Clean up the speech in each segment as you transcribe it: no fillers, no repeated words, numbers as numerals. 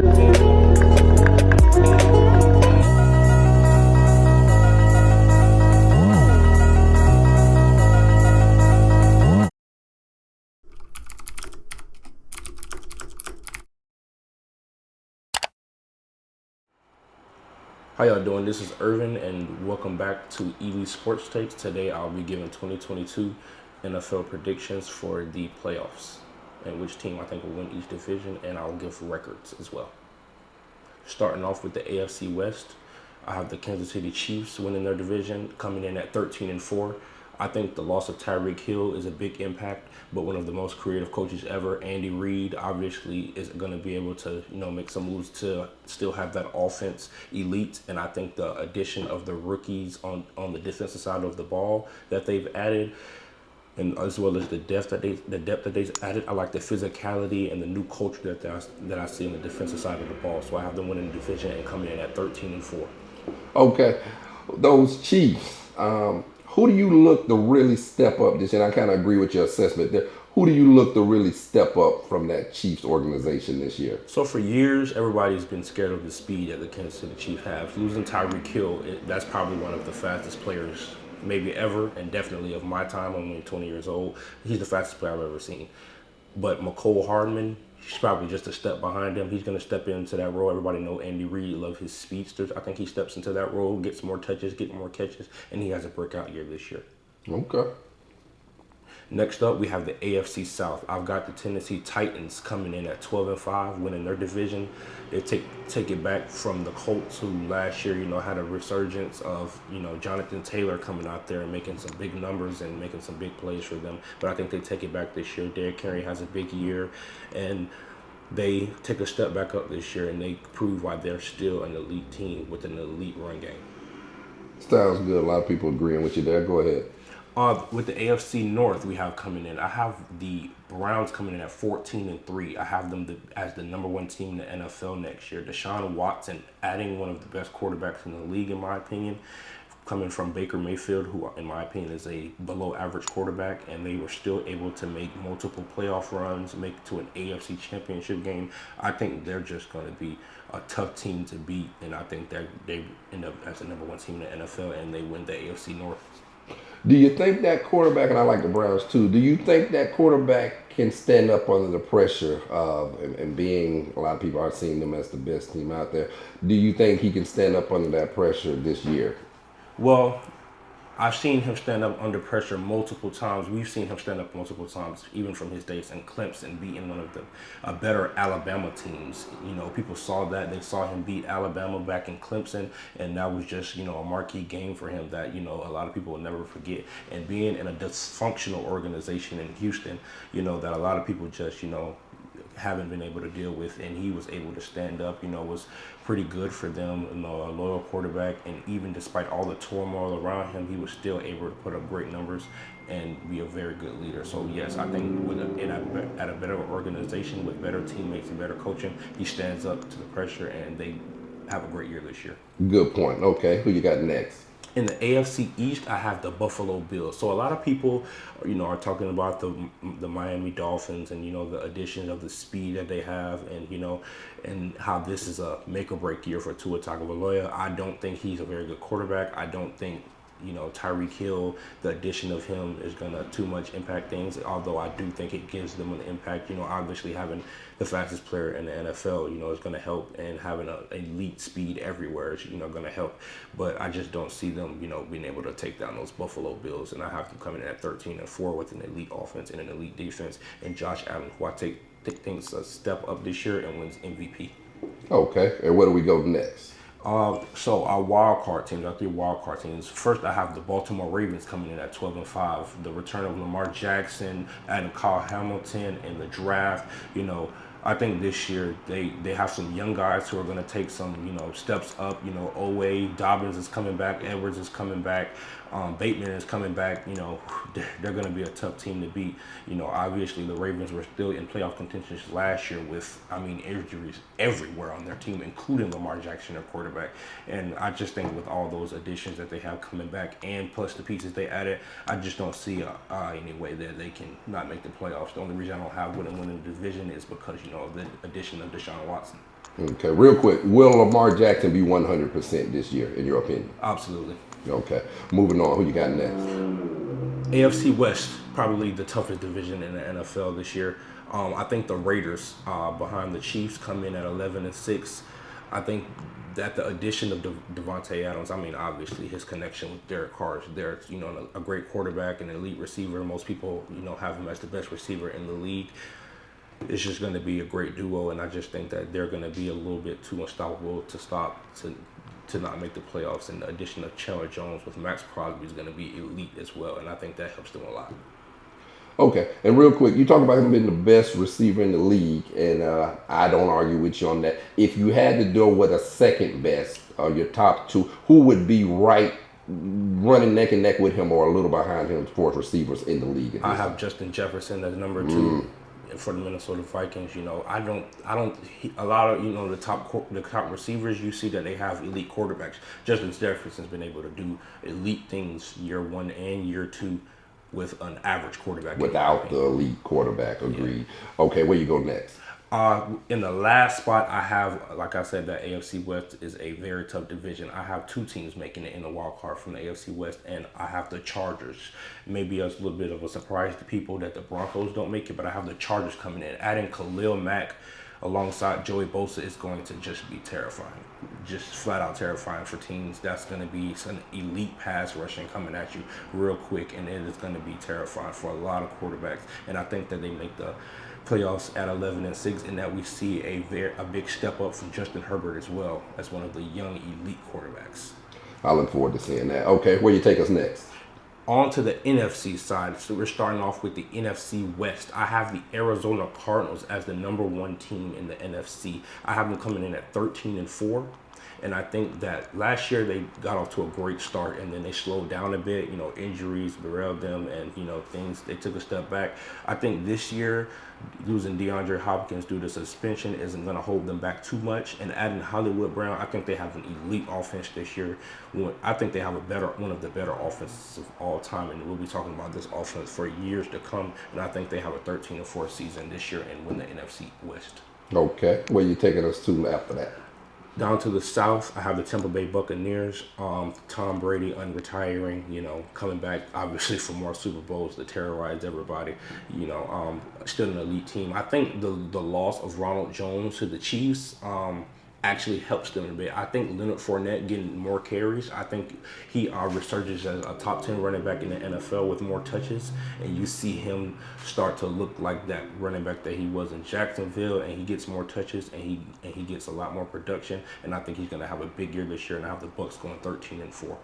How y'all doing? This is Earvin, and welcome back to EV Sports Takes. Today I'll be giving 2022 NFL predictions for the playoffs and which team I think will win each division, and I'll give records as well. Starting off with the AFC West, I have the Kansas City Chiefs winning their division, coming in at 13-4. I think the loss of Tyreek Hill is a big impact, but one of the most creative coaches ever, Andy Reid, obviously is going to be able to, make some moves to still have that offense elite. And I think the addition of the rookies on the defensive side of the ball that they've added, and as well as the depth that they've added, I like the physicality and the new culture that I see on the defensive side of the ball. So I have them winning the division and coming in at 13-4. Okay, those Chiefs. Who do you look to really step up this year? And I kind of agree with your assessment there. Who do you look to really step up from that Chiefs organization this year? So for years, everybody's been scared of the speed that the Kansas City Chiefs have. Losing Tyreek Hill, that's probably one of the fastest players maybe ever, and definitely of my time. I'm only 20 years old. He's the fastest player I've ever seen. But McCole Hardman, he's probably just a step behind him. He's going to step into that role. Everybody know Andy Reid love his speedsters. I think he steps into that role, gets more touches, gets more catches, and he has a breakout year this year. Okay. Next up, we have the AFC South. I've got the Tennessee Titans coming in at 12-5, winning their division. They take it back from the Colts, who last year, had a resurgence of, Jonathan Taylor coming out there and making some big numbers and making some big plays for them. But I think they take it back this year. Derrick Henry has a big year, and they take a step back up this year, and they prove why they're still an elite team with an elite run game. Sounds good. A lot of people agreeing with you there. Go ahead. With the AFC North, we have coming in. I have the Browns coming in at 14-3. I have them as the number one team in the NFL next year. Deshaun Watson adding one of the best quarterbacks in the league, in my opinion, coming from Baker Mayfield, who, in my opinion, is a below-average quarterback, and they were still able to make multiple playoff runs, make it to an AFC championship game. I think they're just going to be a tough team to beat, and I think that they end up as the number one team in the NFL, and they win the AFC North. Do you think that quarterback, and I like the Browns too, do you think that quarterback can stand up under the pressure of, and being, a lot of people are seeing them as the best team out there, do you think he can stand up under that pressure this year? Well, I've seen him stand up under pressure multiple times. We've seen him stand up multiple times, even from his days in Clemson, beating one of the better Alabama teams. People saw that. They saw him beat Alabama back in Clemson, and that was just, a marquee game for him that, a lot of people will never forget. And being in a dysfunctional organization in Houston, that a lot of people just, haven't been able to deal with, and he was able to stand up, was pretty good for them, a loyal quarterback, and even despite all the turmoil around him, he was still able to put up great numbers and be a very good leader. So yes, I think at a better organization with better teammates and better coaching, he stands up to the pressure, and they have a great year this year. Good point. Okay, who you got next? In the AFC East, I have the Buffalo Bills. So a lot of people, are talking about the Miami Dolphins and, the addition of the speed that they have, and, and how this is a make or break year for Tua Tagovailoa. I don't think he's a very good quarterback. I don't think Tyreek Hill, the addition of him is going to too much impact things, although I do think it gives them an impact. Obviously having the fastest player in the NFL, is going to help, and having an elite speed everywhere is, going to help. But I just don't see them, being able to take down those Buffalo Bills, and I have them coming in at 13-4 with an elite offense and an elite defense, and Josh Allen, who I take things a step up this year and wins MVP. Okay, and where do we go next? So our wild card teams, our three wild card teams. First, I have the Baltimore Ravens coming in at 12-5. The return of Lamar Jackson, adding Kyle Hamilton in the draft. I think this year they have some young guys who are going to take some steps up. Owe, Dobbins is coming back, Edwards is coming back, Bateman is coming back. They're going to be a tough team to beat. Obviously the Ravens were still in playoff contention last year with injuries everywhere on their team, including Lamar Jackson, their quarterback. And I just think with all those additions that they have coming back, and plus the pieces they added, I just don't see any way that they can not make the playoffs. The only reason I don't have winning the division is because the addition of Deshaun Watson. Okay, real quick, will Lamar Jackson be 100% this year, in your opinion? Absolutely. Okay, moving on. Who you got next? AFC West, probably the toughest division in the NFL this year. I think the Raiders, behind the Chiefs, come in at 11-6. I think that the addition of Devontae Adams, I mean, obviously his connection with Derek Carr is there. You know, a great quarterback, an elite receiver. Most people, you know, have him as the best receiver in the league. It's just going to be a great duo, and I just think that they're going to be a little bit too unstoppable to not make the playoffs. And the addition of Chandler Jones with Max Crosby is going to be elite as well, and I think that helps them a lot. Okay, and real quick, you talk about him being the best receiver in the league, and I don't argue with you on that. If you had to do with a second best, or your top two, who would be right running neck and neck with him, or a little behind him for receivers in the league at I this have time? Justin Jefferson as number two for the Minnesota Vikings. You know, a lot of the top receivers. You see that they have elite quarterbacks. Justin Jefferson's been able to do elite things year one and year two with an average quarterback. In my Without the opinion. elite quarterback, Yeah. agreed. Okay, where you go next? In the last spot, I have, like I said, that AFC West is a very tough division. I have two teams making it in the wild card from the AFC West, and I have the Chargers. Maybe a little bit of a surprise to people that the Broncos don't make it, but I have the Chargers coming in. Adding Khalil Mack alongside Joey Bosa is going to just be terrifying. Just flat out terrifying for teams. That's going to be some elite pass rushing coming at you real quick, and it is going to be terrifying for a lot of quarterbacks. And I think that they make the playoffs at 11-6, and that we see a big step up from Justin Herbert as well as one of the young elite quarterbacks. I look forward to seeing that. Okay, where you take us next? On to the NFC side. So we're starting off with the NFC West. I have the Arizona Cardinals as the number one team in the NFC. I have them coming in at 13-4. And I think that last year they got off to a great start, and then they slowed down a bit. You know, injuries derailed them, and things, they took a step back. I think this year losing DeAndre Hopkins due to suspension isn't going to hold them back too much. And adding Hollywood Brown, I think they have an elite offense this year. I think they have one of the better offenses of all time, and we'll be talking about this offense for years to come. And I think they have a 13-4 season this year and win the NFC West. Okay, where you taking us to after that? Down to the south, I have the Tampa Bay Buccaneers. Tom Brady unretiring, coming back obviously for more Super Bowls to terrorize everybody. Still an elite team. I think the loss of Ronald Jones to the Chiefs actually helps them a bit. I think Leonard Fournette getting more carries. I think he resurges as a top 10 running back in the NFL with more touches, and you see him start to look like that running back that he was in Jacksonville, and he gets more touches, and he gets a lot more production, and I think he's going to have a big year this year, and I have the Bucs going 13-4.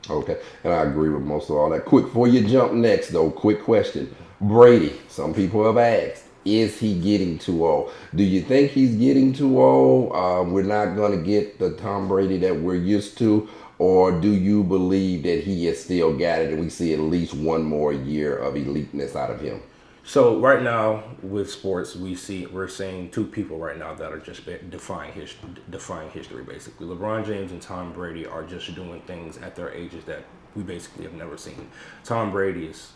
Okay, and I agree with most of all that. Quick, before you jump next, though, quick question. Brady, some people have asked, is he getting too old? Do you think he's getting too old? We're not going to get the Tom Brady that we're used to, or do you believe that he has still got it and we see at least one more year of eliteness out of him? So right now with sports, we're seeing two people right now that are just defying history. Basically, LeBron James and Tom Brady are just doing things at their ages that we basically have never seen. Tom Brady is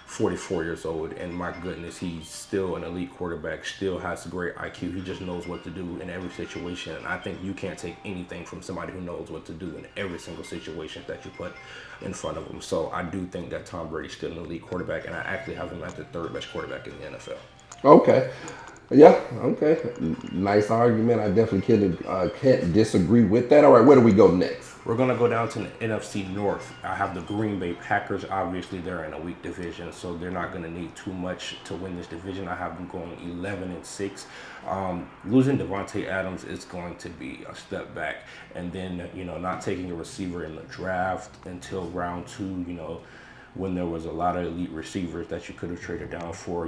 44 years old, and my goodness, he's still an elite quarterback, still has a great IQ. He just knows what to do in every situation, and I think you can't take anything from somebody who knows what to do in every single situation that you put in front of him. So I do think that Tom Brady's still an elite quarterback, and I actually have him as the third best quarterback in the NFL. Okay. Yeah, okay. Nice argument. I definitely can't disagree with that. All right, where do we go next? We're going to go down to the NFC North. I have the Green Bay Packers. Obviously, they're in a weak division, so they're not going to need too much to win this division. I have them going 11-6. Losing Devontae Adams is going to be a step back. And then, not taking a receiver in the draft until round two, when there was a lot of elite receivers that you could have traded down for.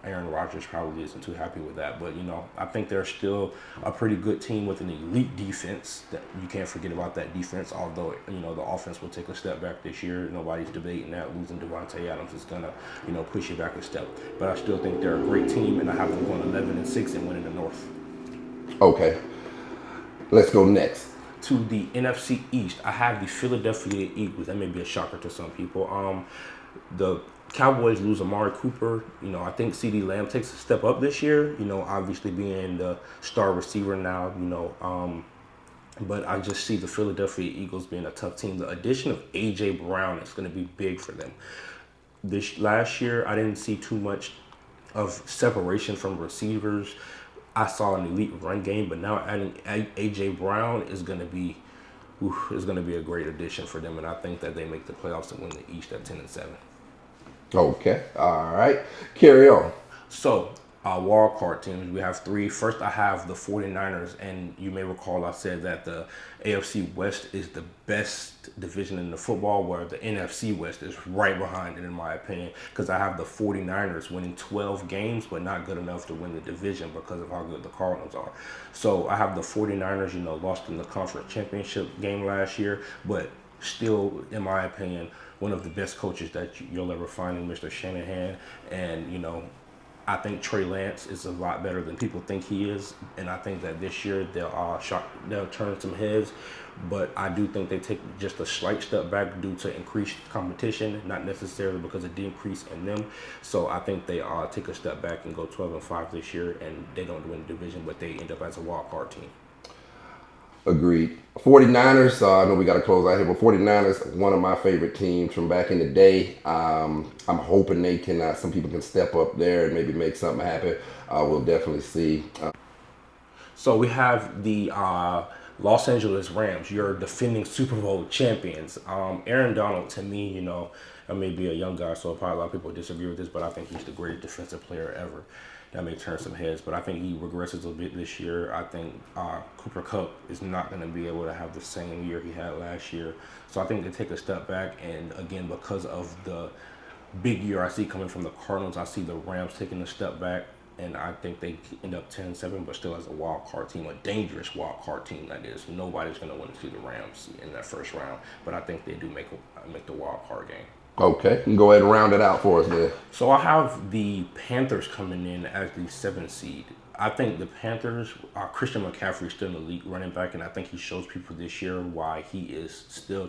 Aaron Rodgers probably isn't too happy with that. But, I think they're still a pretty good team with an elite defense. That you can't forget about that defense, although, the offense will take a step back this year. Nobody's debating that. Losing Devontae Adams is going to, push you back a step. But I still think they're a great team, and I have them going 11-6 and winning the North. Okay. Let's go next. To the NFC East, I have the Philadelphia Eagles. That may be a shocker to some people. The Cowboys lose Amari Cooper. I think CD Lamb takes a step up this year. Obviously being the star receiver now. But I just see the Philadelphia Eagles being a tough team. The addition of AJ Brown is going to be big for them. This last year, I didn't see too much of separation from receivers. I saw an elite run game, but now adding AJ Brown is going to be a great addition for them, and I think that they make the playoffs and win the East at 10-7. Okay. All right. Carry on. So, wild card teams, we have three. First, I have the 49ers, and you may recall I said that the AFC West is the best division in the football, where the NFC West is right behind it, in my opinion, because I have the 49ers winning 12 games, but not good enough to win the division because of how good the Cardinals are. So, I have the 49ers, lost in the conference championship game last year, but still, in my opinion, one of the best coaches that you'll ever find in Mr. Shanahan. And, I think Trey Lance is a lot better than people think he is. And I think that this year they'll turn some heads. But I do think they take just a slight step back due to increased competition, not necessarily because of decrease in them. So I think they take a step back and go 12-5 this year, and they don't win the division, but they end up as a wild card team. Agreed. 49ers, I know we got to close out here, but 49ers, one of my favorite teams from back in the day. I'm hoping they can, some people can step up there and maybe make something happen. We'll definitely see. So we have the Los Angeles Rams, your defending Super Bowl champions. Aaron Donald, to me, I may be a young guy, so probably a lot of people disagree with this, but I think he's the greatest defensive player ever. That may turn some heads, but I think he regresses a bit this year. I think Cooper Kupp is not going to be able to have the same year he had last year. So I think they take a step back, and again, because of the big year I see coming from the Cardinals, I see the Rams taking a step back, and I think they end up 10-7, but still as a wild card team, a dangerous wild card team that is. Nobody's going to want to see the Rams in that first round, but I think they do make the wild card game. Okay, you can go ahead and round it out for us then. So I have the Panthers coming in as the 7th seed. I think the Panthers, Christian McCaffrey is still an elite running back, and I think he shows people this year why he is still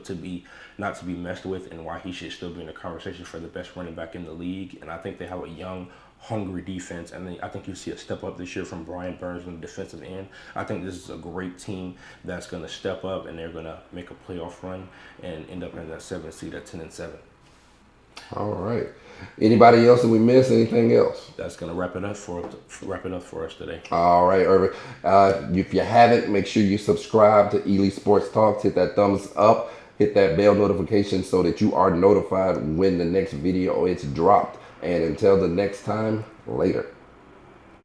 not to be messed with, and why he should still be in the conversation for the best running back in the league. And I think they have a young, hungry defense, and I think you see a step up this year from Brian Burns on the defensive end. I think this is a great team that's going to step up, and they're going to make a playoff run and end up in that 7th seed at 10-7. All right. Anybody else that we missed? Anything else? That's gonna wrap it up for us today. All right, Earvin. If you haven't, make sure you subscribe to Ely Sports Talks. Hit that thumbs up. Hit that bell notification so that you are notified when the next video is dropped. And until the next time, later.